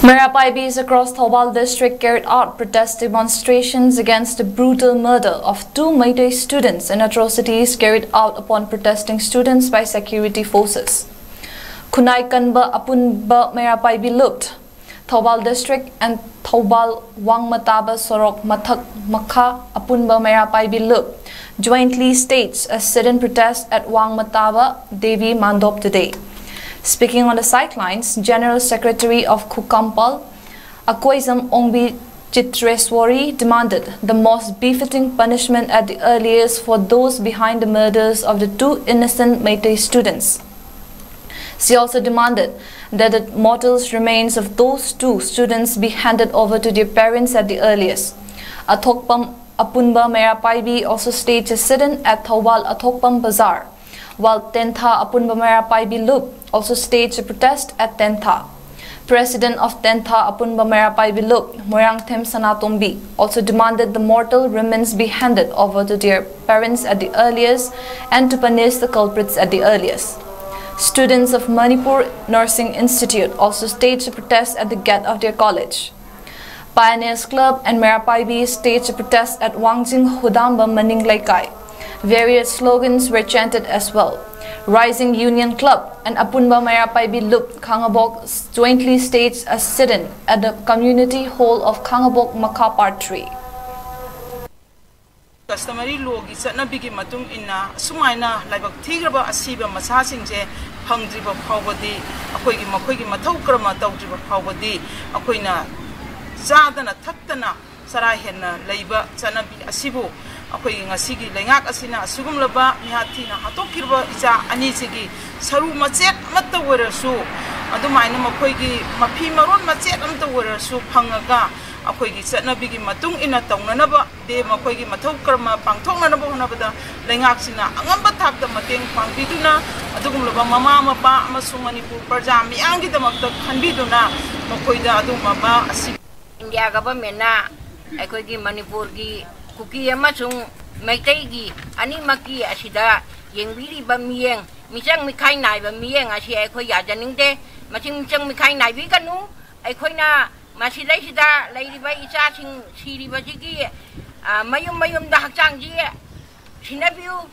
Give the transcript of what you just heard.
Merapaibis across Thoubal district carried out protest demonstrations against the brutal murder of two Meitei students and atrocities carried out upon protesting students by security forces. Khunai Kanba Apunba Merapaibi looked. Thoubal district and Thoubal Wangmataba Sorok Mathak Makha Apunba Merapaibi looked jointly staged a sit-in protest at Wangmataba Devi Mandop today. Speaking on the sidelines, General Secretary of Kukampal, Akoizam Ongbi Chitreswari, demanded the most befitting punishment at the earliest for those behind the murders of the two innocent Meitei students. She also demanded that the mortal remains of those two students be handed over to their parents at the earliest. Athokpam Apunba Merapaibi also staged a sit-in at Thoubal Athokpam Bazaar, while Tentha Apunba Merapaibi Loop also staged a protest at Tentha. President of Tentha Apunba Merapaibi Loop, 𝗍𝗡𝗡 Sanatombi, also demanded the mortal remains be handed over to their parents at the earliest and to punish the culprits at the earliest. Students of Manipur Nursing Institute also staged a protest at the gate of their college. Pioneers Club and Merapaibi staged a protest at Wangjing Hudamba Maning Laikai. Various slogans were chanted as well. Rising Union Club and Apunba Merapaibi Loop Kangabok jointly staged a sit-in at the community hall of Kangabok Makha Part 3. Customary law gi chatnabigi matung inna sumaina laibak thigraba asiba masasingje phangdriba phawbadi akoigi makoigi mathau krama tawdriba phawbadi akoina zadana thaktana sarai henna leiba chanabi asibu akoi ngasigi lengak asina asugumlaba mihathina hatokirba icha anisigi saru machet matta warasu adumaina makoigi mafi maron machet amta warasu phangaga akoigi chatnabigi matung ina tawnanaba de makoigi mathau karma pangthoknanaba honabada lengaksina angamba thakta mateng pangbiduna adugumlaba mama mapa amasung manipur parja miyangi damakta khanbiduna makoida adumaba asi India government na akoigi manipur gi kuki amasung Meitei gi ani maki asida yengbiri ba miyeng michang mikai nai ba miyeng asi akhoi yajaningde michang mikai nai bi kanu aikhoina masidai sida leiriba icha sing siriba jigi mayum da hakchang ji sinabiu